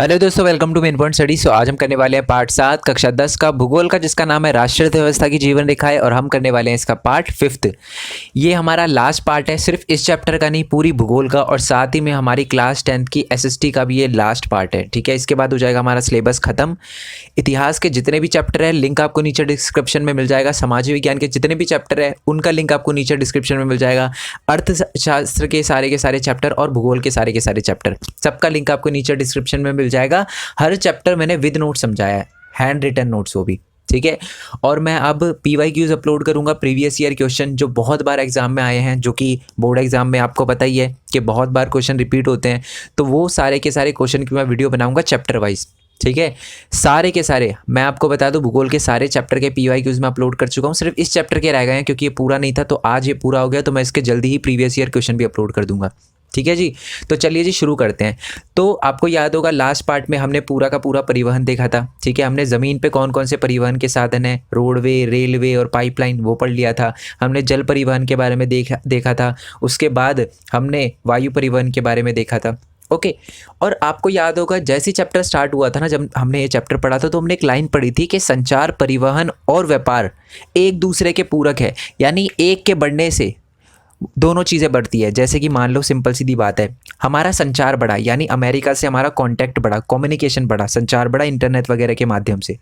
Hello दोस्तों, welcome to main point study. आज हम करने वाले हैं पार्ट 7 कक्षा 10 का भूगोल का, जिसका नाम है राष्ट्रीय अर्थव्यवस्था की जीवन रेखाएं, और हम करने वाले हैं इसका पार्ट 5। ये हमारा लास्ट पार्ट है, सिर्फ इस चैप्टर का नहीं, पूरी भूगोल का, और साथ ही में हमारी क्लास 10th की एसएसटी का भी ये लास्ट पार्ट है। ठीक है, इसके बाद हो जाएगा हमारा सिलेबस खत्म। इतिहास के जितने भी चैप्टर है लिंक आपको नीचे डिस्क्रिप्शन में मिल जाएगा। समाज विज्ञान के जितने भी चैप्टर है उनका लिंक आपको नीचे डिस्क्रिप्शन में मिल जाएगा। अर्थशास्त्र के सारे चैप्टर और भूगोल के सारे चैप्टर, सबका लिंक आपको नीचे डिस्क्रिप्शन में मिल जाएगा। हर चैप्टर मैंने विद नोट समझाया है, हैंड रिटन नोट्स वो भी। ठीक है, और मैं अब PYQs अपलोड करूंगा, प्रीवियस ईयर क्वेश्चन जो बहुत बार एग्जाम में आए हैं, जो कि बोर्ड एग्जाम में आपको पता ही है कि बहुत बार क्वेश्चन रिपीट होते हैं, तो वो सारे के सारे क्वेश्चन की मैं वीडियो बनाऊंगा चैप्टर वाइज। ठीक है, सारे के सारे मैं आपको बता दूं, भूगोल के सारे चैप्टर के PYQs में अपलोड कर चुका हूं, सिर्फ इस चैप्टर के रह गए हैं क्योंकि ये पूरा नहीं था, तो आज ये पूरा हो गया, तो मैं इसके जल्दी ही प्रीवियस ईयर क्वेश्चन भी अपलोड कर दूंगा। ठीक है जी, तो चलिए जी शुरू करते हैं। तो आपको याद होगा लास्ट पार्ट में हमने पूरा का पूरा परिवहन देखा था। ठीक है, हमने ज़मीन पे कौन कौन से परिवहन के साधन हैं, रोडवे, रेलवे और पाइपलाइन, वो पढ़ लिया था। हमने जल परिवहन के बारे में देखा था। उसके बाद हमने वायु परिवहन के बारे में देखा था। ओके, और आपको याद होगा जैसे चैप्टर स्टार्ट हुआ था ना, जब हमने ये चैप्टर पढ़ा था, तो हमने एक लाइन पढ़ी थी कि संचार, परिवहन और व्यापार एक दूसरे के पूरक है, यानी एक के बढ़ने से दोनों चीज़ें बढ़ती है। जैसे कि मान लो, सिंपल सीधी बात है, हमारा संचार बढ़ा, यानी अमेरिका से हमारा कांटेक्ट बढ़ा, कम्युनिकेशन बढ़ा, संचार बढ़ा इंटरनेट वगैरह के माध्यम से।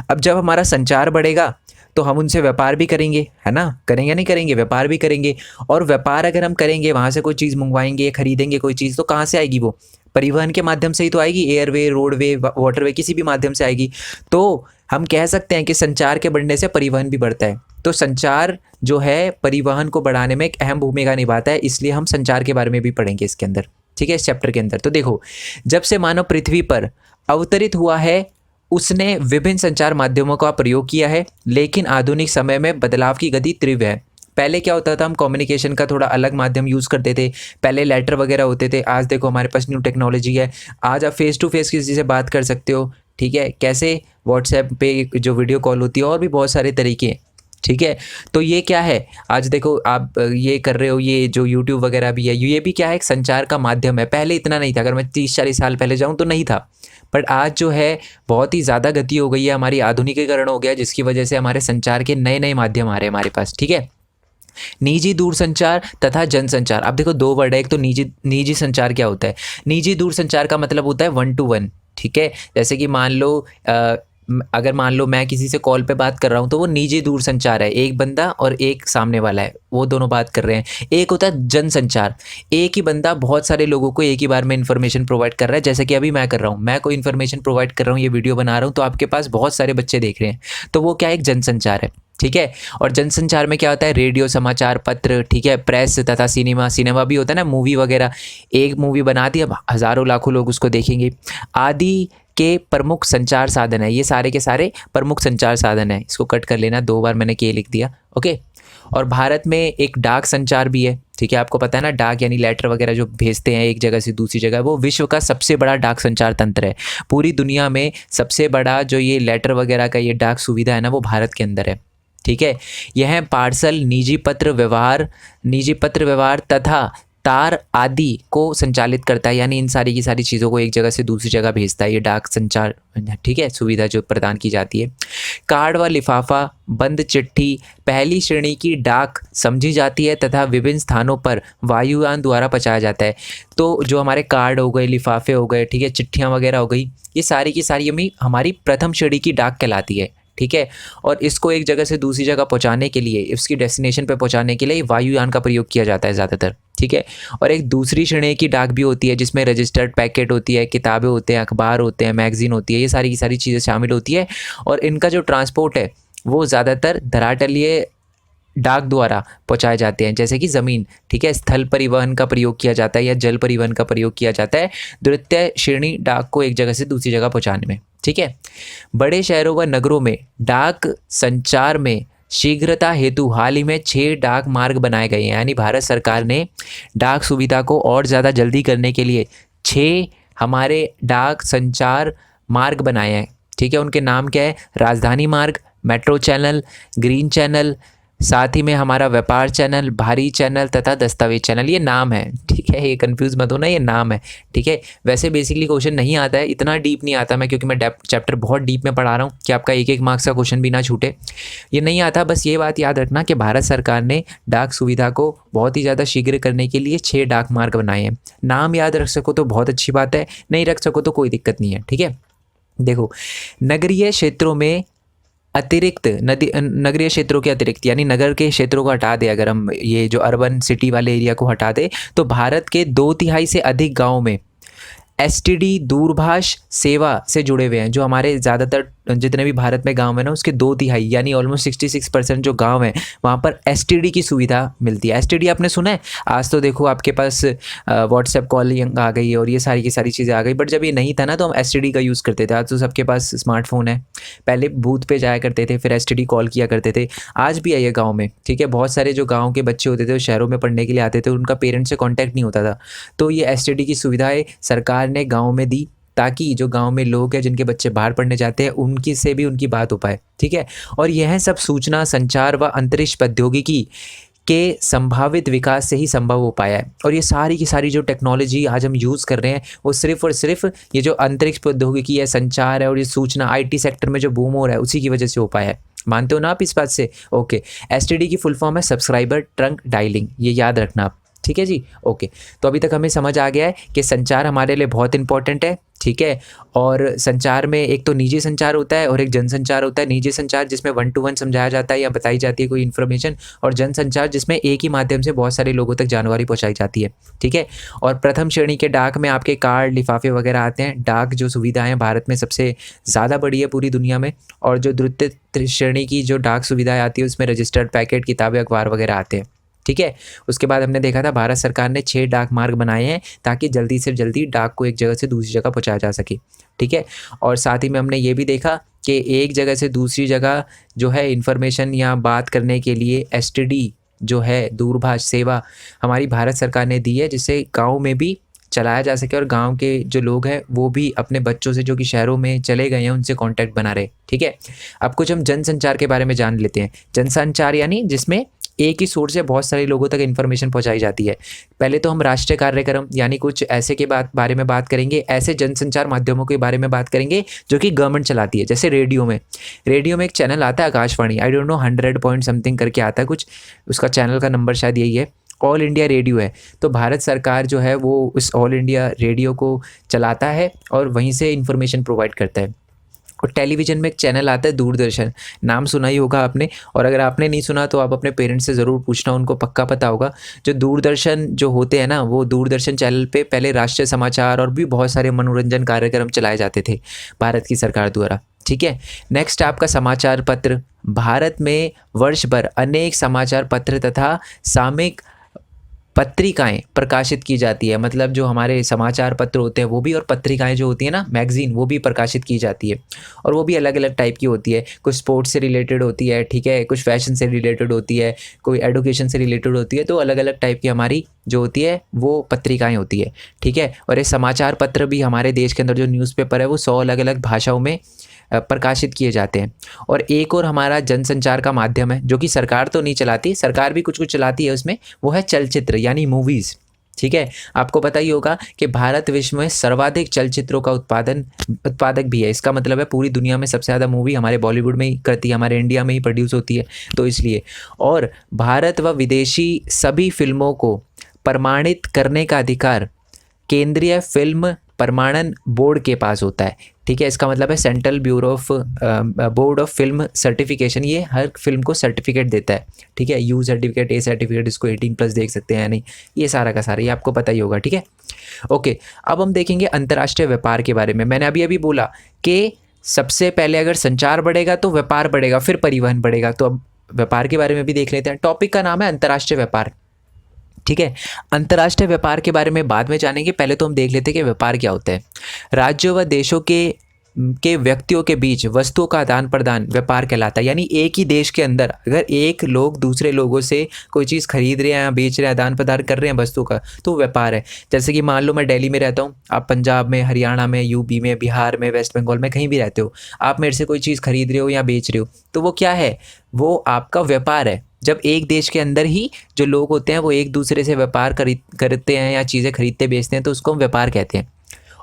अब जब हमारा संचार बढ़ेगा तो हम उनसे व्यापार भी करेंगे, है ना, करेंगे नहीं करेंगे, व्यापार भी करेंगे। और व्यापार अगर हम करेंगे, वहाँ से कोई चीज़ मंगवाएंगे, खरीदेंगे कोई चीज़, तो कहाँ से आएगी? वो परिवहन के माध्यम से ही तो आएगी, एयरवे, रोडवे, वाटरवे, किसी भी माध्यम से आएगी। तो हम कह सकते हैं कि संचार के बढ़ने से परिवहन भी बढ़ता है। तो संचार जो है परिवहन को बढ़ाने में एक अहम भूमिका निभाता है, इसलिए हम संचार के बारे में भी पढ़ेंगे इसके अंदर। ठीक है, इस चैप्टर के अंदर। तो देखो, जब से मानव पृथ्वी पर अवतरित हुआ है, उसने विभिन्न संचार माध्यमों का प्रयोग किया है, लेकिन आधुनिक समय में बदलाव की गति तीव्र है। पहले क्या होता था, हम कम्युनिकेशन का थोड़ा अलग माध्यम यूज़ करते थे, पहले लेटर वगैरह होते थे। आज देखो हमारे पास न्यू टेक्नोलॉजी है, आज आप फेस टू फेस किसी से बात कर सकते हो। ठीक है, कैसे? व्हाट्सएप पे जो वीडियो कॉल होती है, और भी बहुत सारे तरीके हैं। ठीक है, तो ये क्या है, आज देखो आप ये कर रहे हो, ये जो यूट्यूब वगैरह भी है, ये भी क्या है, एक संचार का माध्यम है। पहले इतना नहीं था, अगर मैं 30-40 साल पहले जाऊँ तो नहीं था, बट आज जो है बहुत ही ज़्यादा गति हो गई है, हमारी आधुनिकीकरण हो गया, जिसकी वजह से हमारे संचार के नए नए माध्यम आ रहे हैं हमारे पास। ठीक है, निजी दूरसंचार तथा जनसंचार। अब देखो दो वर्ड है, एक तो निजी संचार क्या होता है? निजी दूरसंचार का मतलब होता है 1 to 1। ठीक है, जैसे कि मान लो अगर मान लो मैं किसी से कॉल पे बात कर रहा हूँ, तो वो निजी दूरसंचार है, एक बंदा और एक सामने वाला है, वो दोनों बात कर रहे हैं। एक होता है जनसंचार, एक ही बंदा बहुत सारे लोगों को एक ही बार में इन्फॉर्मेशन प्रोवाइड कर रहा है, जैसे कि अभी मैं कर रहा हूँ, मैं कोई इन्फॉर्मेशन प्रोवाइड कर रहा हूँ, ये वीडियो बना रहा हूँ, तो आपके पास बहुत सारे बच्चे देख रहे हैं, तो वो क्या, एक जनसंचार है। ठीक है, और जनसंचार में क्या होता है, रेडियो, समाचार पत्र, ठीक है, प्रेस तथा सिनेमा भी होता है ना, मूवी वगैरह। एक मूवी बना दी, अब हज़ारों लाखों लोग उसको देखेंगे, आदि के प्रमुख संचार साधन है। ये सारे के सारे प्रमुख संचार साधन है। इसको कट कर लेना, 2 बार मैंने के लिख दिया। ओके, और भारत में एक डाक संचार भी है। ठीक है, आपको पता है ना, डाक यानी लेटर वगैरह जो भेजते हैं एक जगह से दूसरी जगह, वो विश्व का सबसे बड़ा डाक संचार तंत्र है। पूरी दुनिया में सबसे बड़ा जो ये लेटर वगैरह का ये डाक सुविधा है ना, वो भारत के अंदर है। ठीक है, यह पार्सल, निजी पत्र व्यवहार तथा तार आदि को संचालित करता है, यानी इन सारी की सारी चीज़ों को एक जगह से दूसरी जगह भेजता है ये डाक संचार। ठीक है, सुविधा जो प्रदान की जाती है। कार्ड व लिफाफा, बंद चिट्ठी पहली श्रेणी की डाक समझी जाती है तथा विभिन्न स्थानों पर वायुयान द्वारा पहुंचाया जाता है। तो जो हमारे कार्ड हो गए, लिफाफे हो गए, ठीक है, चिट्ठियाँ वगैरह हो गई, ये सारी की सारी हमारी प्रथम श्रेणी की डाक कहलाती है। ठीक है, और इसको एक जगह से दूसरी जगह पहुंचाने के लिए, इसकी डेस्टिनेशन पे पहुंचाने के लिए वायुयान का प्रयोग किया जाता है ज़्यादातर। ठीक है, और एक दूसरी श्रेणी की डाक भी होती है, जिसमें रजिस्टर्ड पैकेट होती है, किताबें होते हैं, अखबार होते हैं, मैगजीन होती है, ये सारी की सारी चीज़ें शामिल होती है। और इनका जो ट्रांसपोर्ट है वो ज़्यादातर धरातलीय डाक द्वारा पहुंचाए जाते हैं, जैसे कि ज़मीन। ठीक है, स्थल परिवहन का प्रयोग किया जाता है या जल परिवहन का प्रयोग किया जाता है द्वितीय श्रेणी डाक को एक जगह से दूसरी जगह पहुंचाने में। ठीक है, बड़े शहरों व नगरों में डाक संचार में शीघ्रता हेतु हाल ही में 6 डाक मार्ग बनाए गए हैं, यानी भारत सरकार ने डाक सुविधा को और ज़्यादा जल्दी करने के लिए 6 हमारे डाक संचार मार्ग बनाए हैं। ठीक है, उनके नाम क्या है? राजधानी मार्ग, मेट्रो चैनल, ग्रीन चैनल, साथ ही में हमारा व्यापार चैनल, भारी चैनल तथा दस्तावेज चैनल, ये नाम है, ठीक है, ये कंफ्यूज मत होना, ये नाम है, ठीक है। वैसे बेसिकली क्वेश्चन नहीं आता है, इतना डीप नहीं आता मैं, क्योंकि मैं चैप्टर बहुत डीप में पढ़ा रहा हूँ कि आपका एक एक मार्क्स का क्वेश्चन भी ना छूटे, ये नहीं आता। बस ये बात याद रखना कि भारत सरकार ने डाक सुविधा को बहुत ही ज़्यादा शीघ्र करने के लिए 6 डाक मार्ग बनाए हैं। नाम याद रख सको तो बहुत अच्छी बात है, नहीं रख सको तो कोई दिक्कत नहीं है, ठीक है। देखो, नगरीय क्षेत्रों में अतिरिक्त नगरीय क्षेत्रों के अतिरिक्त, यानी नगर के क्षेत्रों को हटा दें, अगर हम ये जो अर्बन सिटी वाले एरिया को हटा दें, तो भारत के 2/3 से अधिक गाँव में एसटीडी दूरभाष सेवा से जुड़े हुए हैं। जो हमारे ज़्यादातर जितने भी भारत में गांव है ना, उसके 2/3 यानी ऑलमोस्ट 66% जो गांव हैं वहाँ पर एसटीडी की सुविधा मिलती है। एसटीडी आपने सुना है? आज तो देखो आपके पास व्हाट्सएप कॉलिंग आ गई है और ये सारी की सारी चीज़ें आ गई, बट जब ये नहीं था ना तो हम एसटीडी का यूज़ करते थे। आज तो सबके पास स्मार्टफोन है, पहले बूथ पे जाया करते थे, फिर एसटीडी कॉल किया करते थे। आज भी है ये गाँव में, ठीक है। बहुत सारे जो गाँव के बच्चे होते थे वो शहरों में पढ़ने के लिए आते थे, उनका पेरेंट्स से कॉन्टैक्ट नहीं होता था, तो ये एसटीडी की सुविधाएँ सरकार ने गाँव में दी, ताकि जो गांव में लोग हैं जिनके बच्चे बाहर पढ़ने जाते हैं उनकी से भी उनकी बात हो पाए, ठीक है। और यह सब सूचना संचार व अंतरिक्ष प्रौद्योगिकी के संभावित विकास से ही संभव हो पाया है। और ये सारी की सारी जो टेक्नोलॉजी आज हम यूज़ कर रहे हैं वो सिर्फ और सिर्फ ये जो अंतरिक्ष प्रौद्योगिकी है, संचार है और ये सूचना आईटी सेक्टर में जो बूम हो रहा है उसी की वजह से हो पाया है। मानते हो ना आप इस बात से? ओके। एसटीडी की फुल फॉर्म है सब्सक्राइबर ट्रंक डायलिंग, ये याद रखना आप, ठीक है जी। ओके, तो अभी तक हमें समझ आ गया है कि संचार हमारे लिए बहुत इंपॉर्टेंट है, ठीक है। और संचार में एक तो निजी संचार होता है और एक जनसंचार होता है। निजी संचार जिसमें 1 to 1 समझाया जाता है या बताई जाती है कोई इन्फॉर्मेशन, और जनसंचार जिसमें एक ही माध्यम से बहुत सारे लोगों तक जानकारी पहुंचाई जाती है, ठीक है। और प्रथम श्रेणी के डाक में आपके कार्ड, लिफाफे वगैरह आते हैं। डाक जो सुविधाएँ भारत में सबसे ज़्यादा बड़ी है पूरी दुनिया में। और जो द्वितीय श्रेणी की जो डाक सुविधाएँ आती है उसमें रजिस्टर्ड पैकेट, किताबें, अखबार वगैरह आते हैं, ठीक है। उसके बाद हमने देखा था भारत सरकार ने 6 डाक मार्ग बनाए हैं ताकि जल्दी से जल्दी डाक को एक जगह से दूसरी जगह पहुंचाया जा सके, ठीक है। और साथ ही में हमने ये भी देखा कि एक जगह से दूसरी जगह जो है इन्फॉर्मेशन या बात करने के लिए एसटीडी जो है दूरभाष सेवा हमारी भारत सरकार ने दी है, जिससे गाँव में भी चलाया जा सके और गांव के जो लोग हैं वो भी अपने बच्चों से जो कि शहरों में चले गए हैं उनसे कांटेक्ट बना रहे, ठीक है। अब कुछ हम जनसंचार के बारे में जान लेते हैं। जनसंचार यानी जिसमें एक ही सोर्स से बहुत सारे लोगों तक इन्फॉर्मेशन पहुंचाई जाती है। पहले तो हम राष्ट्रीय कार्यक्रम यानी कुछ ऐसे के बारे में बात करेंगे, ऐसे जनसंचार माध्यमों के बारे में बात करेंगे जो कि गवर्नमेंट चलाती है। जैसे रेडियो में एक चैनल आता है Akashvani, I don't know 100 point something करके आता है कुछ, उसका चैनल का नंबर शायद यही है। ऑल इंडिया रेडियो है, तो भारत सरकार जो है वो उस ऑल इंडिया रेडियो को चलाता है और वहीं से इन्फॉर्मेशन प्रोवाइड करता है। और टेलीविज़न में एक चैनल आता है दूरदर्शन, नाम सुना ही होगा आपने, और अगर आपने नहीं सुना तो आप अपने पेरेंट्स से ज़रूर पूछना, उनको पक्का पता होगा। जो दूरदर्शन जो होते हैं ना, वो दूरदर्शन चैनल पे पहले राष्ट्रीय समाचार और भी बहुत सारे मनोरंजन कार्यक्रम चलाए जाते थे भारत की सरकार द्वारा, ठीक है। नेक्स्ट आपका समाचार पत्र। भारत में वर्ष भर अनेक समाचार पत्र तथा सामयिक पत्रिकाएं प्रकाशित की जाती है। मतलब जो हमारे समाचार पत्र होते हैं वो भी, और पत्रिकाएं जो होती हैं ना, मैगजीन, वो भी प्रकाशित की जाती है। और वो भी अलग अलग टाइप की होती है, कुछ स्पोर्ट्स से रिलेटेड होती है, ठीक है, कुछ फैशन से रिलेटेड होती है, कोई एडुकेशन से रिलेटेड होती है। तो अलग अलग टाइप की हमारी जो होती है वो पत्रिकाएँ होती है, ठीक है। और ये समाचार पत्र भी हमारे देश के अंदर जो न्यूज़पेपर है वो 100 अलग अलग भाषाओं में प्रकाशित किए जाते हैं। और एक और हमारा जनसंचार का माध्यम है जो कि सरकार तो नहीं चलाती, सरकार भी कुछ कुछ चलाती है उसमें, वो है चलचित्र यानी मूवीज़, ठीक है। आपको पता ही होगा कि भारत विश्व में सर्वाधिक चलचित्रों का उत्पादक भी है। इसका मतलब है पूरी दुनिया में सबसे ज़्यादा मूवी हमारे बॉलीवुड में ही करती है, हमारे इंडिया में ही प्रोड्यूस होती है, तो इसलिए। और भारत व विदेशी सभी फिल्मों को प्रमाणित करने का अधिकार केंद्रीय फिल्म प्रमाणन बोर्ड के पास होता है, ठीक है। इसका मतलब है central bureau of board of film certification, ये हर फिल्म को सर्टिफिकेट देता है, ठीक है। यू सर्टिफिकेट, ए सर्टिफिकेट, इसको 18+ देख सकते हैं या नहीं, ये सारा का सारा ये आपको पता ही होगा, ठीक है। ओके, अब हम देखेंगे अंतर्राष्ट्रीय व्यापार के बारे में। मैंने अभी अभी बोला कि सबसे पहले अगर संचार बढ़ेगा तो व्यापार बढ़ेगा, फिर परिवहन बढ़ेगा। तो अब व्यापार के बारे में भी देख लेते हैं। टॉपिक का नाम है अंतर्राष्ट्रीय व्यापार, ठीक है। अंतर्राष्ट्रीय व्यापार के बारे में बाद में जानेंगे, पहले तो हम देख लेते हैं कि व्यापार क्या होता है। राज्यों व देशों के व्यक्तियों के बीच वस्तुओं का आदान प्रदान व्यापार कहलाता है। यानी एक ही देश के अंदर अगर एक लोग दूसरे लोगों से कोई चीज़ खरीद रहे हैं या बेच रहे हैं, आदान प्रदान कर रहे हैं वस्तु का, तो व्यापार है। जैसे कि मान लो मैं दिल्ली में रहता हूँ, आप पंजाब में, हरियाणा में, यूपी में, बिहार में, वेस्ट बंगाल में, कहीं भी रहते हो, आप मेरे से कोई चीज़ खरीद रहे हो या बेच रहे हो, तो वो क्या है? वो आपका व्यापार है, जब एक देश के अंदर ही जो लोग होते हैं वो एक दूसरे से व्यापार करते हैं या चीज़ें खरीदते बेचते हैं तो उसको हम व्यापार कहते हैं।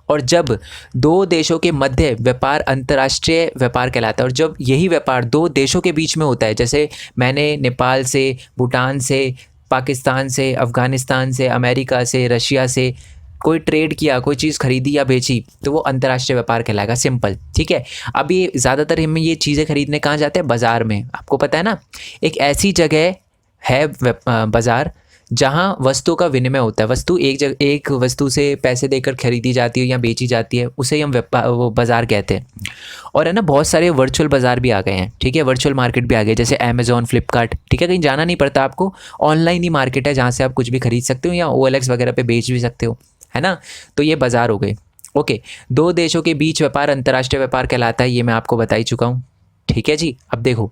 और जब दो देशों के मध्य व्यापार अंतर्राष्ट्रीय व्यापार कहलाता है। और जब यही व्यापार दो देशों के बीच में होता है, जैसे मैंने नेपाल से, भूटान से, पाकिस्तान से, अफ़गानिस्तान से, अमेरिका से, रशिया से कोई ट्रेड किया, कोई चीज़ खरीदी या बेची, तो वो अंतर्राष्ट्रीय व्यापार कहलाएगा। सिंपल, ठीक है। अभी ज़्यादातर हम ये चीज़ें खरीदने कहाँ जाते हैं? बाज़ार में। आपको पता है ना, एक ऐसी जगह है बाज़ार जहाँ वस्तु का विनिमय होता है। वस्तु एक वस्तु से पैसे देकर खरीदी जाती है या बेची जाती है, उसे हम वो बाज़ार कहते हैं। और है ना, बहुत सारे वर्चुअल बाज़ार भी आ गए हैं, ठीक है, वर्चुअल मार्केट भी आ गए, जैसे अमेज़ॉन, फ्लिपकार्ट, ठीक है, कहीं जाना नहीं पड़ता आपको, ऑनलाइन ही मार्केट है जहाँ से आप कुछ भी खरीद सकते हो या OLX वगैरह पे बेच भी सकते हो, है ना। तो ये बाज़ार हो गए। ओके, दो देशों के बीच व्यापार अंतर्राष्ट्रीय व्यापार कहलाता है, ये मैं आपको बता ही चुका हूँ, ठीक है जी। अब देखो,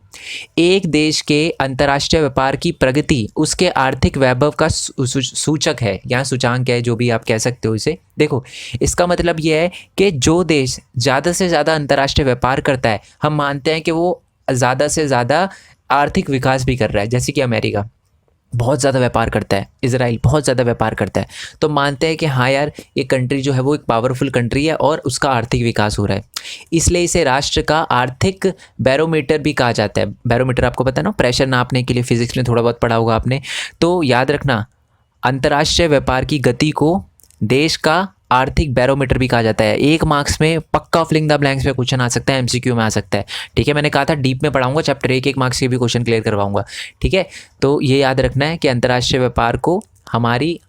एक देश के अंतर्राष्ट्रीय व्यापार की प्रगति उसके आर्थिक वैभव का सूचक है या सूचांक है, जो भी आप कह सकते हो इसे। देखो, इसका मतलब यह है कि जो देश ज़्यादा से ज़्यादा अंतर्राष्ट्रीय व्यापार करता है, हम मानते हैं कि वो ज़्यादा से ज़्यादा आर्थिक विकास भी कर रहा है। जैसे कि अमेरिका बहुत ज़्यादा व्यापार करता है, इजराइल बहुत ज़्यादा व्यापार करता है, तो मानते हैं कि हाँ यार, ये कंट्री जो है वो एक पावरफुल कंट्री है और उसका आर्थिक विकास हो रहा है, इसलिए इसे राष्ट्र का आर्थिक बैरोमीटर भी कहा जाता है। बैरोमीटर आपको पता है ना, प्रेशर नापने के लिए, फिजिक्स में थोड़ा बहुत पढ़ा होगा आपने। तो याद रखना, अंतर्राष्ट्रीय व्यापार की गति को देश का आर्थिक बैरोमीटर भी कहा जाता है। 1 मार्क्स में पक्का फिलिंग द ब्लैंक्स पे क्वेश्चन आ सकता है, MCQ में आ सकता है, ठीक है। मैंने कहा था डीप में पढ़ाऊंगा, चैप्टर 1 मार्क्स के भी क्वेश्चन क्लियर करवाऊंगा, ठीक है। तो ये याद रखना है कि अंतर्राष्ट्रीय व्यापार को हमारी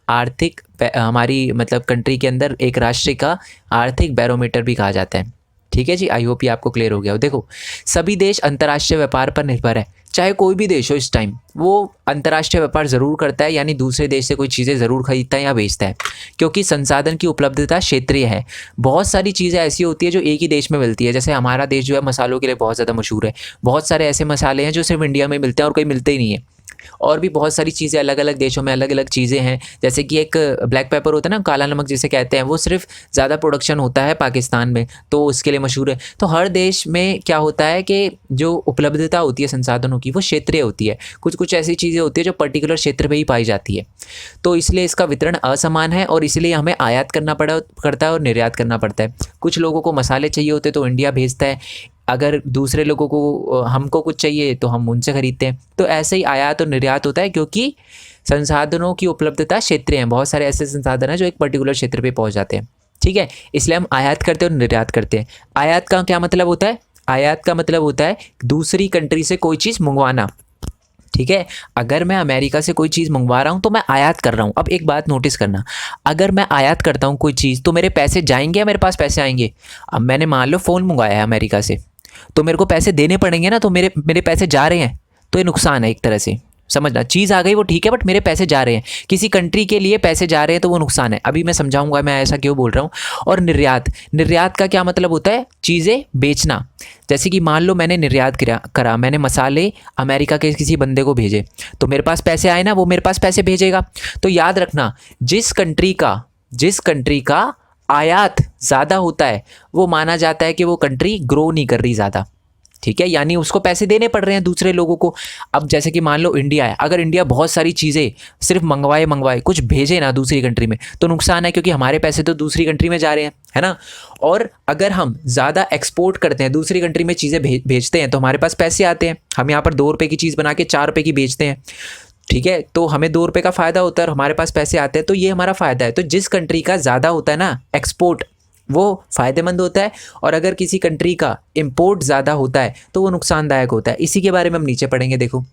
मतलब कंट्री के अंदर एक राष्ट्र का आर्थिक बैरोमीटर भी कहा जाता है, ठीक है जी। आई होप ये आपको क्लियर हो गया हो। देखो, सभी देश अंतर्राष्ट्रीय व्यापार पर निर्भर है, चाहे कोई भी देश हो इस टाइम, वो अंतर्राष्ट्रीय व्यापार ज़रूर करता है, यानी दूसरे देश से कोई चीज़ें ज़रूर खरीदता है या बेचता है, क्योंकि संसाधन की उपलब्धता क्षेत्रीय है। बहुत सारी चीज़ें ऐसी होती है जो एक ही देश में मिलती है, जैसे हमारा देश जो है मसालों के लिए बहुत ज़्यादा मशहूर है। बहुत सारे ऐसे मसाले हैं जो सिर्फ इंडिया में मिलते हैं और कहीं मिलते ही नहीं है। और भी बहुत सारी चीज़ें अलग अलग देशों में अलग अलग चीज़ें हैं, जैसे कि एक ब्लैक पेपर होता है ना, काला नमक जिसे कहते हैं, वो सिर्फ ज़्यादा प्रोडक्शन होता है पाकिस्तान में, तो उसके लिए मशहूर है। तो हर देश में क्या होता है कि जो उपलब्धता होती है संसाधनों की, वो क्षेत्रीय होती है। कुछ कुछ ऐसी चीज़ें होती है जो पर्टिकुलर क्षेत्र में ही पाई जाती है, तो इसलिए इसका वितरण असमान है और इसलिए हमें आयात करना पड़ता है और निर्यात करना पड़ता है। कुछ लोगों को मसाले चाहिए होते तो इंडिया भेजता है, अगर दूसरे लोगों को हमको कुछ चाहिए तो हम उनसे खरीदते हैं। तो ऐसे ही आयात और निर्यात होता है, क्योंकि संसाधनों की उपलब्धता क्षेत्रीय है। बहुत सारे ऐसे संसाधन हैं जो एक पर्टिकुलर क्षेत्र पे पहुंच जाते हैं, ठीक है, इसलिए हम आयात करते हैं और निर्यात करते हैं। आयात का क्या मतलब होता है? आयात का मतलब होता है दूसरी कंट्री से कोई चीज़ मंगवाना, ठीक है। अगर मैं अमेरिका से कोई चीज़ मंगवा रहा हूँ तो मैं आयात कर रहा हूँ। अब एक बात नोटिस करना, अगर मैं आयात करता हूँ कोई चीज़ तो मेरे पैसे जाएंगे या मेरे पास पैसे आएंगे? अब मैंने मान लो फ़ोन मंगवाया है अमेरिका से, तो मेरे को पैसे देने पड़ेंगे ना, तो मेरे पैसे जा रहे हैं, तो ये नुकसान है एक तरह से, समझना। चीज़ आ गई वो ठीक है, बट मेरे पैसे जा रहे हैं, किसी कंट्री के लिए पैसे जा रहे हैं, तो वो नुकसान है। अभी मैं समझाऊंगा मैं ऐसा क्यों बोल रहा हूँ। और निर्यात का क्या मतलब होता है? चीज़ें बेचना। जैसे कि मान लो मैंने निर्यात करा, मैंने मसाले अमेरिका के किसी बंदे को भेजे, तो मेरे पास पैसे आए ना, वो मेरे पास पैसे भेजेगा। तो याद रखना, जिस कंट्री का आयात ज़्यादा होता है वो माना जाता है कि वो कंट्री ग्रो नहीं कर रही ज़्यादा, ठीक है, यानी उसको पैसे देने पड़ रहे हैं दूसरे लोगों को। अब जैसे कि मान लो इंडिया है, अगर इंडिया बहुत सारी चीज़ें सिर्फ मंगवाए कुछ भेजे ना दूसरी कंट्री में, तो नुकसान है, क्योंकि हमारे पैसे तो दूसरी कंट्री में जा रहे हैं, है ना। और अगर हम ज़्यादा एक्सपोर्ट करते हैं, दूसरी कंट्री में चीज़ें भेजते हैं, तो हमारे पास पैसे आते हैं। हम यहाँ पर 2 रुपये की चीज़ बना के 4 रुपये की बेचते हैं, ठीक है, तो हमें 2 रुपये का फ़ायदा होता है और हमारे पास पैसे आते हैं, तो ये हमारा फ़ायदा है। तो जिस कंट्री का ज़्यादा होता है ना एक्सपोर्ट, वो फ़ायदेमंद होता है, और अगर किसी कंट्री का इंपोर्ट ज़्यादा होता है तो वो नुकसानदायक होता है। इसी के बारे में हम नीचे पढ़ेंगे। देखो,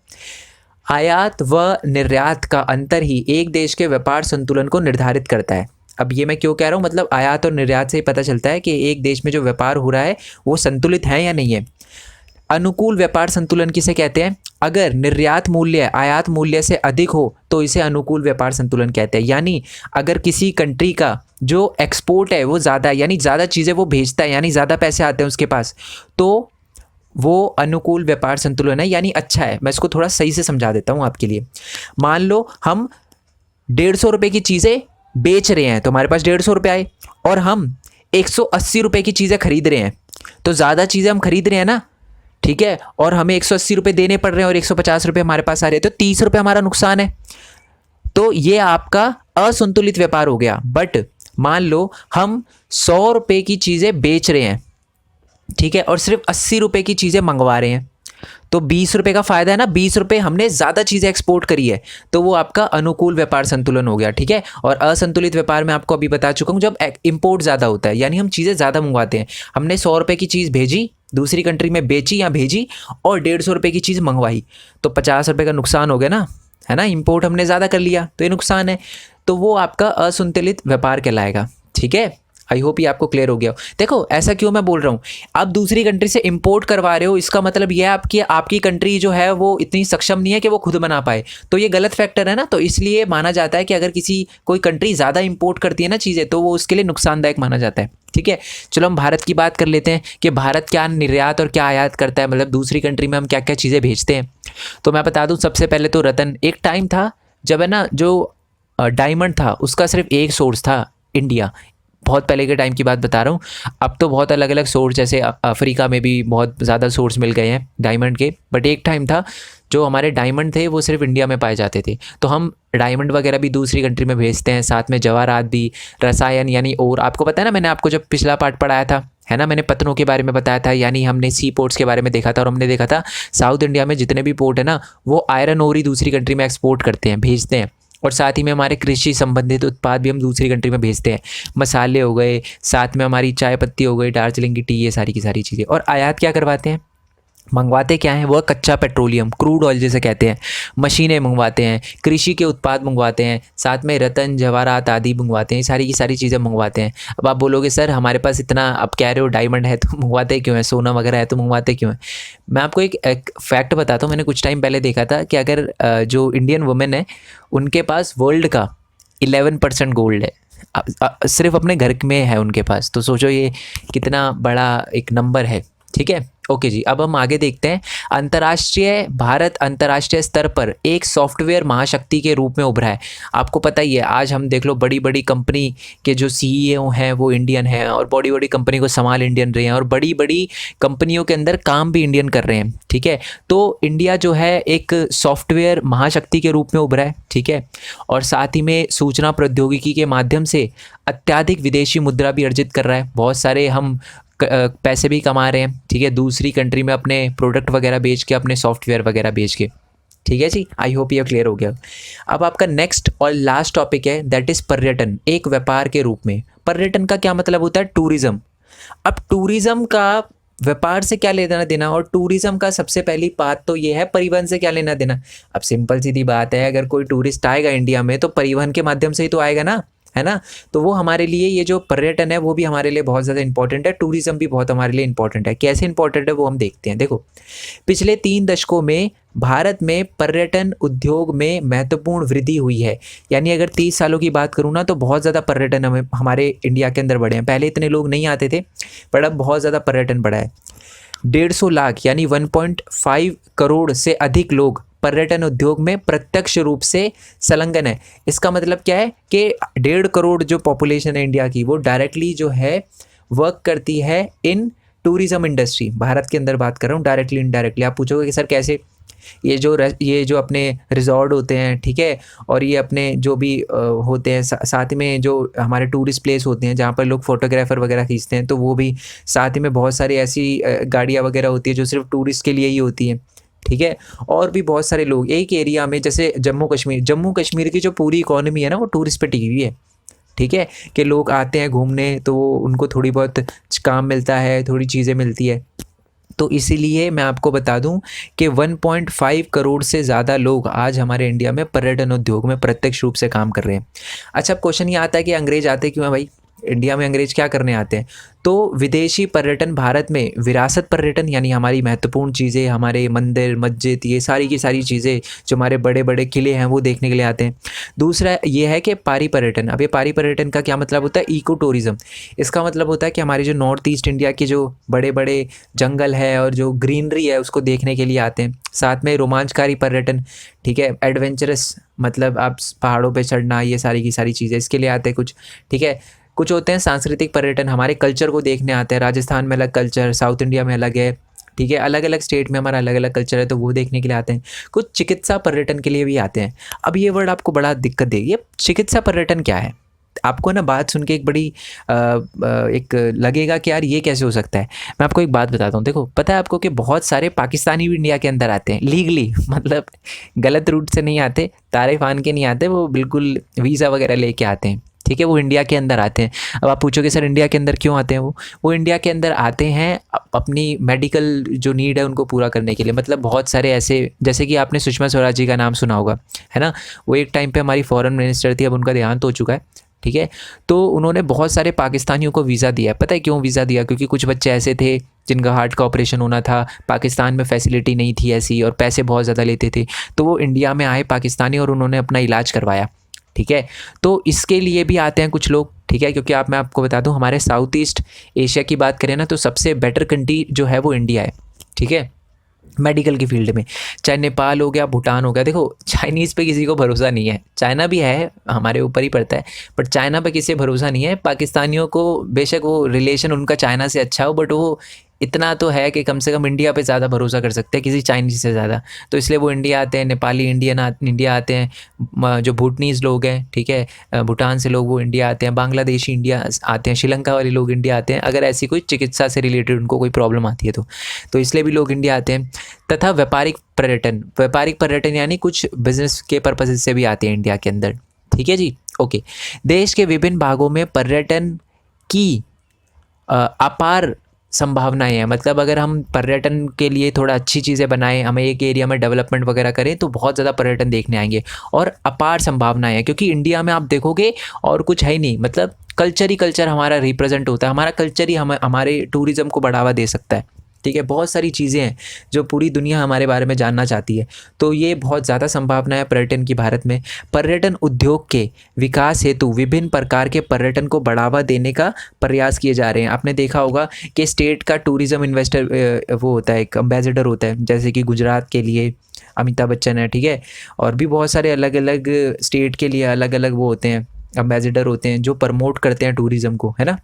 आयात व निर्यात का अंतर ही एक देश के व्यापार संतुलन को निर्धारित करता है। अब ये मैं क्यों कह रहा हूँ, मतलब आयात और निर्यात से ही पता चलता है कि एक देश में जो व्यापार हो रहा है वो संतुलित है या नहीं है। अनुकूल व्यापार संतुलन किसे कहते हैं? अगर निर्यात मूल्य आयात मूल्य से अधिक हो तो इसे अनुकूल व्यापार संतुलन कहते हैं। यानी अगर किसी कंट्री का जो एक्सपोर्ट है वो ज़्यादा है, यानी ज़्यादा चीज़ें वो भेजता है, यानी ज़्यादा पैसे आते हैं उसके पास, तो वो अनुकूल व्यापार संतुलन है, यानी अच्छा है। मैं इसको थोड़ा सही से समझा देता हूँ आपके लिए। मान लो हम 150 रुपये की चीज़ें बेच रहे हैं, तो हमारे पास 150 रुपये आए, और हम 180 रुपये की चीज़ें खरीद रहे हैं, तो ज़्यादा चीज़ें हम खरीद रहे हैं ना, ठीक है, और हमें 180 रुपये देने पड़ रहे हैं और 150 रुपये हमारे पास आ रहे हैं, तो 30 रुपये हमारा नुकसान है। तो ये आपका असंतुलित व्यापार हो गया। बट मान लो हम 100 रुपये की चीज़ें बेच रहे हैं, ठीक है, और सिर्फ 80 रुपये की चीज़ें मंगवा रहे हैं, तो 20 रुपये का फ़ायदा है ना। 20 रुपये हमने ज़्यादा चीज़ें एक्सपोर्ट करी है, तो वो आपका अनुकूल व्यापार संतुलन हो गया, ठीक है। और असंतुलित व्यापार में आपको अभी बता चुका हूँ, जब इम्पोर्ट ज़्यादा होता है, यानी हम चीज़ें ज़्यादा मंगवाते हैं। हमने 100 रुपये की चीज़ भेजी, दूसरी कंट्री में बेची या भेजी, और 150 रुपये की चीज़ मंगवाई, तो 50 रुपये का नुकसान हो गया ना, है ना। इम्पोर्ट हमने ज़्यादा कर लिया, तो ये नुकसान है। तो वो आपका असंतुलित व्यापार कहलाएगा, ठीक है। आई होप ये आपको क्लियर हो गया हो। देखो ऐसा क्यों मैं बोल रहा हूँ, आप दूसरी कंट्री से इंपोर्ट करवा रहे हो, इसका मतलब ये है आपकी कंट्री जो है वो इतनी सक्षम नहीं है कि वो खुद बना पाए, तो ये गलत फैक्टर है ना। तो इसलिए माना जाता है कि अगर कोई कंट्री ज़्यादा इंपोर्ट करती है ना चीज़ें, तो वो उसके लिए नुकसानदायक माना जाता है, ठीक है। चलो हम भारत की बात कर लेते हैं कि भारत क्या निर्यात और क्या आयात करता है, मतलब दूसरी कंट्री में हम क्या क्या चीज़ें भेजते हैं। तो मैं बता दूँ, सबसे पहले तो रतन। एक टाइम था जब है ना, जो डायमंड था उसका सिर्फ एक सोर्स था, इंडिया। बहुत पहले के टाइम की बात बता रहा हूँ। अब तो बहुत अलग अलग सोर्स, जैसे अफ्रीका में भी बहुत ज़्यादा सोर्स मिल गए हैं डायमंड के, बट एक टाइम था जो हमारे डायमंड थे वो सिर्फ इंडिया में पाए जाते थे। तो हम डायमंड वगैरह भी दूसरी कंट्री में भेजते हैं, साथ में जवाहरात भी, रसायन यानी और। आपको पता है ना, मैंने आपको जब पिछला पार्ट पढ़ाया था, है ना, मैंने पत्तनों के बारे में बताया था, यानी हमने सी पोर्ट्स के बारे में देखा था, और हमने देखा था साउथ इंडिया में जितने भी पोर्ट है ना, वो आयरन ओर ही दूसरी कंट्री में एक्सपोर्ट करते हैं, भेजते हैं। और साथ ही में हमारे कृषि संबंधित उत्पाद भी हम दूसरी कंट्री में भेजते हैं, मसाले हो गए, साथ में हमारी चाय पत्ती हो गई, दार्जिलिंग की टी, ये सारी की सारी चीज़ें। और आयात क्या करवाते हैं, मंगवाते क्या है, वो कच्चा पेट्रोलियम, क्रूड ऑयल जिसे कहते हैं, मशीनें मंगवाते हैं, कृषि के उत्पाद मंगवाते हैं, साथ में रतन जवाहरात आदि मंगवाते हैं, सारी की सारी चीज़ें मंगवाते हैं। अब आप बोलोगे सर हमारे पास इतना, आप कह रहे हो डायमंड है तो मंगवाते क्यों है, सोना वगैरह है तो मंगवाते क्यों है। मैं आपको एक फैक्ट बताता हूँ। मैंने कुछ टाइम पहले देखा था कि अगर जो इंडियन वुमेन है उनके पास वर्ल्ड का 11% गोल्ड है, सिर्फ अपने घर में है उनके पास, तो सोचो ये कितना बड़ा एक नंबर है, ठीक है। ओके जी, अब हम आगे देखते हैं। भारत अंतर्राष्ट्रीय स्तर पर एक सॉफ्टवेयर महाशक्ति के रूप में उभरा है। आपको पता ही है, आज हम देख लो बड़ी बड़ी कंपनी के जो सीईओ हैं वो इंडियन हैं, और बड़ी बड़ी कंपनी को संभाल इंडियन रहे हैं, और बड़ी बड़ी कंपनियों के अंदर काम भी इंडियन कर रहे हैं, ठीक है। तो इंडिया जो है एक सॉफ्टवेयर महाशक्ति के रूप में उभरा है, ठीक है। और साथ ही में सूचना प्रौद्योगिकी के माध्यम से अत्यधिक विदेशी मुद्रा भी अर्जित कर रहा है। बहुत सारे हम पैसे भी कमा रहे हैं, ठीक है, दूसरी कंट्री में अपने प्रोडक्ट वगैरह बेच के, अपने सॉफ्टवेयर वगैरह बेच के, ठीक है जी। आई होप ये क्लियर हो गया। अब आपका नेक्स्ट और लास्ट टॉपिक है, दैट इज़ पर्यटन, एक व्यापार के रूप में। पर्यटन का क्या मतलब होता है, टूरिज़्म। अब टूरिज़्म का व्यापार से क्या लेना देना, और टूरिज़्म का सबसे पहली बात तो ये है, परिवहन से क्या लेना देना। अब सिंपल सीधी बात है, अगर कोई टूरिस्ट आएगा इंडिया में तो परिवहन के माध्यम से ही तो आएगा ना, है ना। तो वो हमारे लिए, ये जो पर्यटन है वो भी हमारे लिए बहुत ज़्यादा इंपॉर्टेंट है, टूरिज़्म भी बहुत हमारे लिए इंपॉर्टेंट है। कैसे इंपॉर्टेंट है वो हम देखते हैं। देखो, पिछले 3 दशकों में भारत में पर्यटन उद्योग में महत्वपूर्ण वृद्धि हुई है। यानी अगर 30 सालों की बात करूँ ना, तो बहुत ज़्यादा पर्यटन हमारे इंडिया के अंदर बढ़े हैं। पहले इतने लोग नहीं आते थे, पर अब बहुत ज़्यादा पर्यटन बढ़ा है। 150 लाख यानी 1.5 करोड़ से अधिक लोग पर्यटन उद्योग में प्रत्यक्ष रूप से संलग्न है। इसका मतलब क्या है कि 1.5 करोड़ जो पॉपुलेशन है इंडिया की, वो डायरेक्टली जो है वर्क करती है इन टूरिज़्म इंडस्ट्री। भारत के अंदर बात कर रहा हूँ, डायरेक्टली इनडायरेक्टली। आप पूछोगे कि सर कैसे, ये जो अपने रिजॉर्ट होते हैं, ठीक है, और ये अपने जो भी होते हैं, साथ में जो हमारे टूरिस्ट प्लेस होते हैं जहाँ पर लोग फोटोग्राफर वगैरह खींचते हैं, तो वो भी साथ ही में बहुत सारी ऐसी गाड़ियाँ वगैरह होती है जो सिर्फ टूरिस्ट के लिए ही होती हैं, ठीक है। और भी बहुत सारे लोग एक एरिया में, जैसे जम्मू कश्मीर की जो पूरी इकोनॉमी है ना, वो टूरिस्ट पे टिकी हुई है, ठीक है। कि लोग आते हैं घूमने, तो उनको थोड़ी बहुत काम मिलता है, थोड़ी चीज़ें मिलती है। तो इसीलिए मैं आपको बता दूं कि 1.5 करोड़ से ज़्यादा लोग आज हमारे इंडिया में पर्यटन उद्योग में प्रत्यक्ष रूप से काम कर रहे हैं। अच्छा, अब क्वेश्चन ये आता है कि अंग्रेज आते क्यों हैं भाई इंडिया में, अंग्रेज क्या करने आते हैं। तो विदेशी पर्यटन भारत में विरासत पर्यटन, यानी हमारी महत्वपूर्ण चीज़ें, हमारे मंदिर मस्जिद, ये सारी की सारी चीज़ें, जो हमारे बड़े बड़े किले हैं, वो देखने के लिए आते हैं। दूसरा ये है कि पारी पर्यटन। अब ये पारी पर्यटन का क्या मतलब होता है, इको टूरिज़्म। इसका मतलब होता है कि हमारे जो नॉर्थ ईस्ट इंडिया के जो बड़े बड़े जंगल है और जो ग्रीनरी है, उसको देखने के लिए आते हैं। साथ में रोमांचकारी पर्यटन, ठीक है, एडवेंचरस, मतलब आप पहाड़ों पे चढ़ना, ये सारी की सारी चीज़ें इसके लिए आते हैं कुछ, ठीक है। कुछ होते हैं सांस्कृतिक पर्यटन, हमारे कल्चर को देखने आते हैं। राजस्थान में अलग कल्चर, साउथ इंडिया में अलग है, ठीक है, अलग अलग स्टेट में हमारा अलग अलग कल्चर है तो वो देखने के लिए आते हैं। कुछ चिकित्सा पर्यटन के लिए भी आते हैं। अब ये वर्ड आपको बड़ा दिक्कत देगी, चिकित्सा पर्यटन क्या है? आपको ना बात सुन के एक बड़ी एक लगेगा कि यार ये कैसे हो सकता है। मैं आपको एक बात बताता हूँ, देखो पता है आपको कि बहुत सारे पाकिस्तानी भी इंडिया के अंदर आते हैं लीगली, मतलब गलत रूट से नहीं आते, तारे फान के नहीं आते, वो बिल्कुल वीज़ा वगैरह लेके आते हैं, ठीक है, वो इंडिया के अंदर आते हैं। अब आप पूछोगे सर इंडिया के अंदर क्यों आते हैं? वो इंडिया के अंदर आते हैं अपनी मेडिकल जो नीड है उनको पूरा करने के लिए। मतलब बहुत सारे ऐसे, जैसे कि आपने सुषमा स्वराज जी का नाम सुना होगा, है ना, वो एक टाइम पे हमारी फॉरेन मिनिस्टर थी, अब उनका देहांत हो चुका है, ठीक है। तो उन्होंने बहुत सारे पाकिस्तानियों को वीज़ा दिया। पता है क्यों वीज़ा दिया? क्योंकि कुछ बच्चे ऐसे थे जिनका हार्ट का ऑपरेशन होना था, पाकिस्तान में फैसिलिटी नहीं थी ऐसी, और पैसे बहुत ज़्यादा लेते थे, तो वो इंडिया में आए पाकिस्तानी और उन्होंने अपना इलाज करवाया, ठीक है। तो इसके लिए भी आते हैं कुछ लोग, ठीक है, क्योंकि मैं आपको बता दूं हमारे साउथ ईस्ट एशिया की बात करें ना तो सबसे बेटर कंट्री जो है वो इंडिया है, ठीक है, मेडिकल की फील्ड में। चाहे नेपाल हो गया, भूटान हो गया, देखो चाइनीज़ पे किसी को भरोसा नहीं है, चाइना भी है हमारे ऊपर ही पड़ता है, बट चाइना पे किसी भरोसा नहीं है। पाकिस्तानियों को बेशक वो रिलेशन उनका चाइना से अच्छा हो, बट वो इतना तो है कि कम से कम इंडिया पे ज़्यादा भरोसा कर सकते हैं किसी चाइनीज़ से ज़्यादा। तो इसलिए वो इंडिया आते हैं, नेपाली इंडिया आते हैं, जो भूटनीज़ लोग हैं, ठीक है, भूटान से लोग वो इंडिया आते हैं, बांग्लादेशी इंडिया आते हैं, श्रीलंका वाले लोग इंडिया आते हैं, अगर ऐसी कोई चिकित्सा से रिलेटेड उनको कोई प्रॉब्लम आती है तो इसलिए भी लोग इंडिया आते हैं। तथा व्यापारिक पर्यटन यानी कुछ बिजनेस के पर्पज से भी आते हैं इंडिया के अंदर, ठीक है जी, ओके। देश के विभिन्न भागों में पर्यटन की अपार संभावनाएं हैं। मतलब अगर हम पर्यटन के लिए थोड़ा अच्छी चीज़ें बनाएं, हमें एक एरिया में डेवलपमेंट वगैरह करें तो बहुत ज़्यादा पर्यटन देखने आएंगे, और अपार संभावनाएं हैं, क्योंकि इंडिया में आप देखोगे और कुछ है ही नहीं, मतलब कल्चर ही कल्चर हमारा रिप्रेजेंट होता है, हमारा कल्चर ही हमारे टूरिज़्म को बढ़ावा दे सकता है, ठीक है। बहुत सारी चीज़ें हैं जो पूरी दुनिया हमारे बारे में जानना चाहती है, तो ये बहुत ज़्यादा संभावना है पर्यटन की भारत में। पर्यटन उद्योग के विकास हेतु विभिन्न प्रकार के पर्यटन को बढ़ावा देने का प्रयास किए जा रहे हैं। आपने देखा होगा कि स्टेट का टूरिज़्म इन्वेस्टर वो होता है, एक एम्बेसडर होता है, जैसे कि गुजरात के लिए अमिताभ बच्चन है, ठीक है, और भी बहुत सारे अलग अलग स्टेट के लिए अलग अलग वो होते हैं, एम्बेसडर होते हैं जो प्रमोट करते हैं टूरिज़्म को, है ना।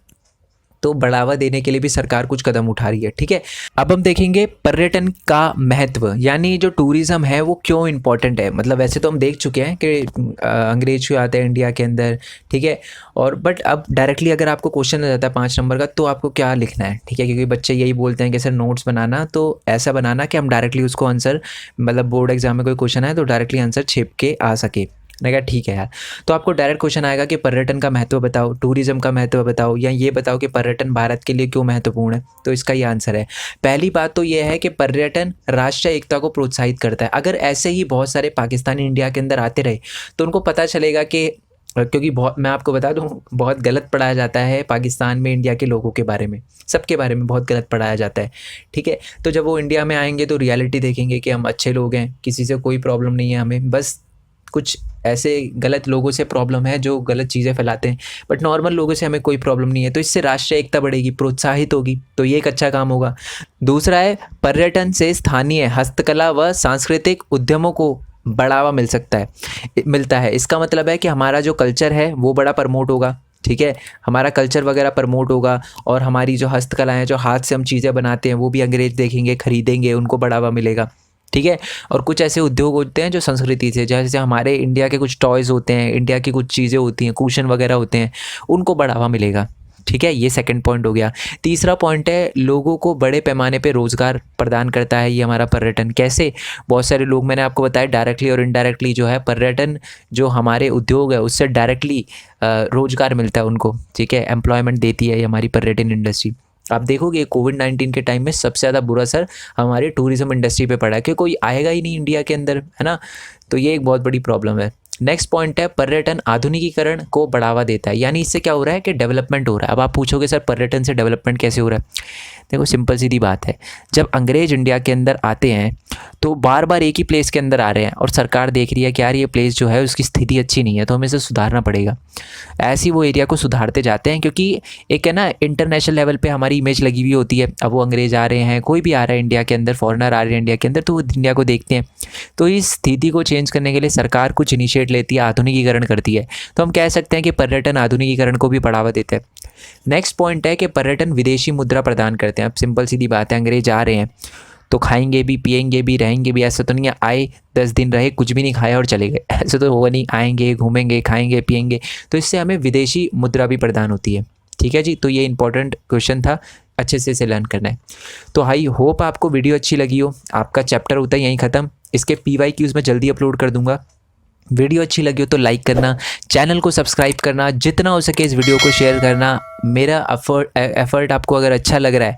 तो बढ़ावा देने के लिए भी सरकार कुछ कदम उठा रही है, ठीक है। अब हम देखेंगे पर्यटन का महत्व, यानी जो टूरिज़्म है वो क्यों इम्पोर्टेंट है। मतलब वैसे तो हम देख चुके हैं कि अंग्रेज क्यों आते हैं इंडिया के अंदर, ठीक है, और बट अब डायरेक्टली अगर आपको क्वेश्चन आ जाता है 5 नंबर का तो आपको क्या लिखना है, ठीक है, क्योंकि बच्चे यही बोलते हैं कि सर नोट्स बनाना, तो ऐसा बनाना कि हम डायरेक्टली उसको आंसर, मतलब बोर्ड एग्जाम में कोई क्वेश्चन है तो डायरेक्टली आंसर छेप के आ सके। मैंने कहा ठीक है यार, तो आपको डायरेक्ट क्वेश्चन आएगा कि पर्यटन का महत्व बताओ, टूरिज्म का महत्व बताओ, या ये बताओ कि पर्यटन भारत के लिए क्यों महत्वपूर्ण है। तो इसका ये आंसर है। पहली बात तो ये है कि पर्यटन राष्ट्रीय एकता को प्रोत्साहित करता है। अगर ऐसे ही बहुत सारे पाकिस्तानी इंडिया के अंदर आते रहे तो उनको पता चलेगा कि, क्योंकि बहुत, मैं आपको बता दूं, बहुत गलत पढ़ाया जाता है पाकिस्तान में इंडिया के लोगों के बारे में, सबके बारे में बहुत गलत पढ़ाया जाता है, ठीक है। तो जब वो इंडिया में आएंगे तो रियलिटी देखेंगे कि हम अच्छे लोग हैं, किसी से कोई प्रॉब्लम नहीं है हमें, बस कुछ ऐसे गलत लोगों से प्रॉब्लम है जो गलत चीज़ें फैलाते हैं, बट नॉर्मल लोगों से हमें कोई प्रॉब्लम नहीं है। तो इससे राष्ट्रीय एकता बढ़ेगी, प्रोत्साहित होगी, तो ये एक अच्छा काम होगा। दूसरा है पर्यटन से स्थानीय हस्तकला व सांस्कृतिक उद्यमों को बढ़ावा मिलता है। इसका मतलब है कि हमारा जो कल्चर है वो बड़ा प्रमोट होगा, ठीक है, हमारा कल्चर वगैरह प्रमोट होगा, और हमारी जो हस्तकलाएँ, जो हाथ से हम चीज़ें बनाते हैं वो भी अंग्रेज देखेंगे, खरीदेंगे, उनको बढ़ावा मिलेगा, ठीक है। और कुछ ऐसे उद्योग होते हैं जो संस्कृति से, जैसे हमारे इंडिया के कुछ टॉयज़ होते हैं, इंडिया की कुछ चीज़ें होती हैं, कुशन वगैरह होते हैं, उनको बढ़ावा मिलेगा, ठीक है। ये सेकंड पॉइंट हो गया। तीसरा पॉइंट है लोगों को बड़े पैमाने पे रोज़गार प्रदान करता है ये हमारा पर्यटन। कैसे? बहुत सारे लोग, मैंने आपको बताया डायरेक्टली और इनडायरेक्टली जो है पर्यटन, जो हमारे उद्योग है उससे डायरेक्टली रोज़गार मिलता है उनको, ठीक है, एम्प्लॉयमेंट देती है ये हमारी पर्यटन इंडस्ट्री। आप देखोगे कोविड-19 के टाइम में सबसे ज़्यादा बुरा असर हमारी टूरिज़्म इंडस्ट्री पे पड़ा है कि कोई आएगा ही नहीं इंडिया के अंदर, है ना, तो ये एक बहुत बड़ी प्रॉब्लम है। नेक्स्ट पॉइंट है पर्यटन आधुनिकीकरण को बढ़ावा देता है, यानी इससे क्या हो रहा है कि डेवलपमेंट हो रहा है। अब आप पूछोगे सर पर्यटन से डेवलपमेंट कैसे हो रहा है? देखो सिंपल सीधी बात है, जब अंग्रेज इंडिया के अंदर आते हैं तो बार बार एक ही प्लेस के अंदर आ रहे हैं, और सरकार देख रही है कि यार ये प्लेस जो है उसकी स्थिति अच्छी नहीं है, तो हमें इसे सुधारना पड़ेगा। ऐसे वो एरिया को सुधारते जाते हैं, क्योंकि एक है ना इंटरनेशनल लेवल पे हमारी इमेज लगी हुई होती है। अब वो अंग्रेज आ रहे हैं, कोई भी आ रहा है इंडिया के अंदर, फॉरेनर आ रहे हैं इंडिया के अंदर, तो वो इंडिया को देखते हैं। तो इस स्थिति को चेंज करने के लिए सरकार कुछ इनिशिएट लेती है, आधुनिकीकरण करती है। तो हम कह सकते हैं कि पर्यटन आधुनिकीकरण को भी बढ़ावा देता है। नेक्स्ट पॉइंट है कि पर्यटन विदेशी मुद्रा प्रदान करते हैं। अब सिंपल सीधी बात है, अंग्रेज आ रहे हैं तो खाएंगे भी, पिएंगे भी, रहेंगे भी। ऐसा तो नहीं है आए 10 दिन रहे, कुछ भी नहीं खाया और चले गए, ऐसा तो होगा नहीं। आएंगे, घूमेंगे, खाएंगे, पिएंगे, तो इससे हमें विदेशी मुद्रा भी प्रदान होती है। ठीक है जी, तो ये इंपॉर्टेंट क्वेश्चन था, अच्छे से इसे लर्न करना है। तो आई होप आपको वीडियो अच्छी लगी हो। आपका चैप्टर होता है यहीं ख़त्म। इसके PYQs मैं जल्दी अपलोड कर दूंगा। वीडियो अच्छी लगी हो तो लाइक करना, चैनल को सब्सक्राइब करना, जितना हो सके इस वीडियो को शेयर करना। मेरा एफर्ट आपको अगर अच्छा लग रहा है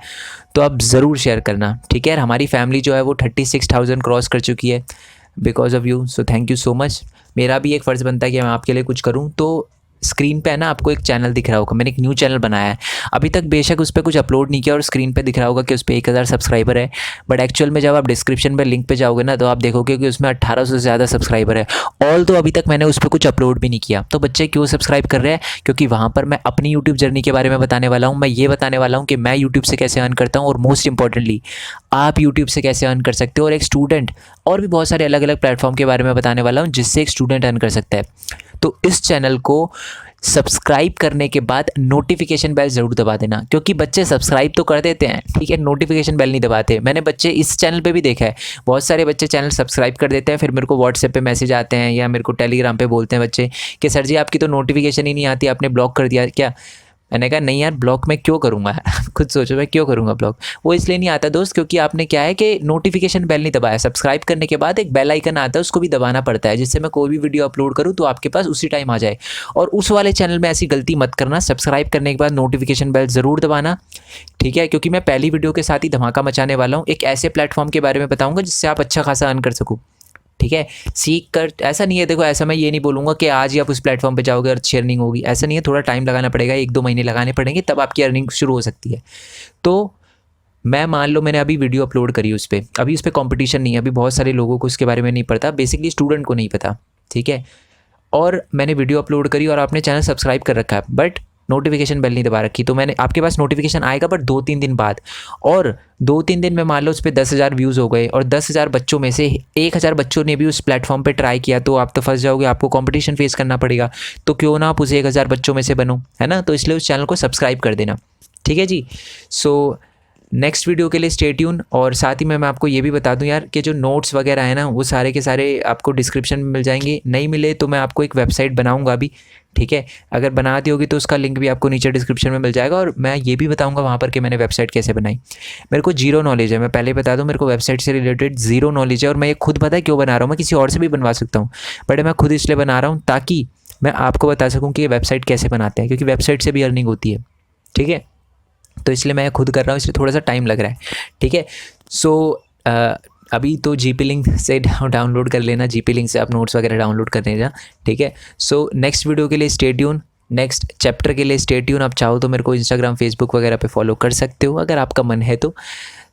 तो आप ज़रूर शेयर करना। ठीक है, हमारी फैमिली जो है वो 36,000 क्रॉस कर चुकी है because of you, so thank you so much. मेरा भी एक फ़र्ज़ बनता है कि मैं आपके लिए कुछ करूँ। तो स्क्रीन पे है ना आपको एक चैनल दिख रहा होगा, मैंने एक न्यू चैनल बनाया है। अभी तक बेशक उस पर कुछ अपलोड नहीं किया और स्क्रीन पे दिख रहा होगा कि उस पर 1000 सब्सक्राइबर है, बट एक्चुअल में जब आप डिस्क्रिप्शन पे लिंक पे जाओगे ना तो आप देखोगे कि उसमें 1800 से ज़्यादा सब्सक्राइबर है। ऑल तो अभी तक मैंने उस पर कुछ अपलोड भी नहीं किया। तो बच्चे क्यों सब्सक्राइब कर रहे हैं? क्योंकि वहाँ पर मैं अपनी यूट्यूब जर्नी के बारे में बताने वाला हूँ। मैं ये बताने वाला हूँ कि मैं यूट्यूब से कैसे अर्न करता हूँ, और मोस्ट इंपॉर्टेंटली आप यूट्यूब से कैसे अर्न कर सकते हो, और एक स्टूडेंट, और भी बहुत सारे अलग अलग प्लेटफॉर्म के बारे में बताने वाला हूँ जिससे एक स्टूडेंट अर्न कर सकता है। तो इस चैनल को सब्सक्राइब करने के बाद नोटिफिकेशन बेल ज़रूर दबा देना, क्योंकि बच्चे सब्सक्राइब तो कर देते हैं, ठीक है, नोटिफिकेशन बेल नहीं दबाते। मैंने बच्चे इस चैनल पे भी देखा है, बहुत सारे बच्चे चैनल सब्सक्राइब कर देते हैं, फिर मेरे को व्हाट्सएप पे मैसेज आते हैं या मेरे को टेलीग्राम पे बोलते हैं बच्चे कि सर जी आपकी तो नोटिफिकेशन ही नहीं आती, आपने ब्लॉक कर दिया क्या? मैंने कहा नहीं यार, ब्लॉक मैं क्यों करूँगा खुद सोचो मैं क्यों करूँगा ब्लॉक। वो इसलिए नहीं आता दोस्त, क्योंकि आपने क्या है कि नोटिफिकेशन बेल नहीं दबाया। सब्सक्राइब करने के बाद एक बेल आइकन आता है, उसको भी दबाना पड़ता है, जिससे मैं कोई भी वीडियो अपलोड करूँ तो आपके पास उसी टाइम आ जाए। और उस वाले चैनल में ऐसी गलती मत करना, सब्सक्राइब करने के बाद नोटिफिकेशन बेल ज़रूर दबाना, ठीक है, क्योंकि मैं पहली वीडियो के साथ ही धमाका मचाने वाला हूँ। एक ऐसे प्लेटफॉर्म के बारे में बताऊँगा जिससे आप अच्छा खासा अर्न कर सको। ठीक है, सीख कर, ऐसा नहीं है, देखो ऐसा मैं ये नहीं बोलूँगा कि आज ही आप उस प्लेटफॉर्म पे जाओगे और अच्छी अर्निंग होगी, ऐसा नहीं है। थोड़ा टाइम लगाना पड़ेगा, 1-2 महीने लगाने पड़ेंगे, तब आपकी अर्निंग शुरू हो सकती है। तो मैं मान लो मैंने अभी वीडियो अपलोड करी उस पर, अभी उस पर कॉम्पिटिशन नहीं है, अभी बहुत सारे लोगों को उसके बारे में नहीं पता, बेसिकली स्टूडेंट को नहीं पता, ठीक है, और मैंने वीडियो अपलोड करी और आपने चैनल सब्सक्राइब कर रखा है बट नोटिफिकेशन बेल नहीं दबा रखी, तो मैंने आपके पास नोटिफिकेशन आएगा बट 2-3 दिन बाद, और 2-3 दिन में मान लो उस पर 10,000 व्यूज़ हो गए और 10,000 बच्चों में से 1,000 बच्चों ने भी उस प्लेटफॉर्म पे ट्राई किया, तो आप तो फंस जाओगे, आपको कंपटीशन फेस करना पड़ेगा। तो क्यों ना आप उस 1,000 बच्चों में से बनो, है ना? तो इसलिए उस चैनल को सब्सक्राइब कर देना, ठीक है जी। सो नेक्स्ट वीडियो के लिए स्टे ट्यून। और साथ ही मैं आपको ये भी बता दूं यार कि जो नोट्स वगैरह है ना वो सारे के सारे आपको डिस्क्रिप्शन में मिल जाएंगे। नहीं मिले तो मैं आपको एक वेबसाइट बनाऊंगा अभी, ठीक है, अगर बना दी होगी तो उसका लिंक भी आपको नीचे डिस्क्रिप्शन में मिल जाएगा। और मैं ये भी बताऊंगा वहाँ पर कि मैंने वेबसाइट कैसे बनाई। मेरे को जीरो नॉलेज है, मैं पहले बता दूँ, मेरे को वेबसाइट से रिलेटेड ज़ीरो नॉलेज है, और मैं ये खुद पता है क्यों बना रहा हूँ। मैं किसी और से भी बनवा सकता हूँ, बट मैं खुद इसलिए बना रहा हूँ ताकि मैं आपको बता सकूँ कि ये वेबसाइट कैसे बनाते हैं, क्योंकि वेबसाइट से भी अर्निंग होती है, ठीक है। तो इसलिए मैं खुद कर रहा हूँ, इसलिए थोड़ा सा टाइम लग रहा है, ठीक है। सो अभी तो GP लिंक से डाउनलोड कर लेना, GP लिंक से आप नोट्स वगैरह डाउनलोड कर लेना, ठीक है। सो नेक्स्ट वीडियो के लिए स्टे ट्यून, नेक्स्ट चैप्टर के लिए स्टे ट्यून। आप चाहो तो मेरे को इंस्टाग्राम, फेसबुक वगैरह पे फॉलो कर सकते हो अगर आपका मन है तो।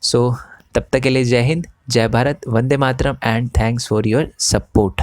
सो तब तक के लिए जय हिंद, जय भारत, वंदे मातरम, and thanks for your support.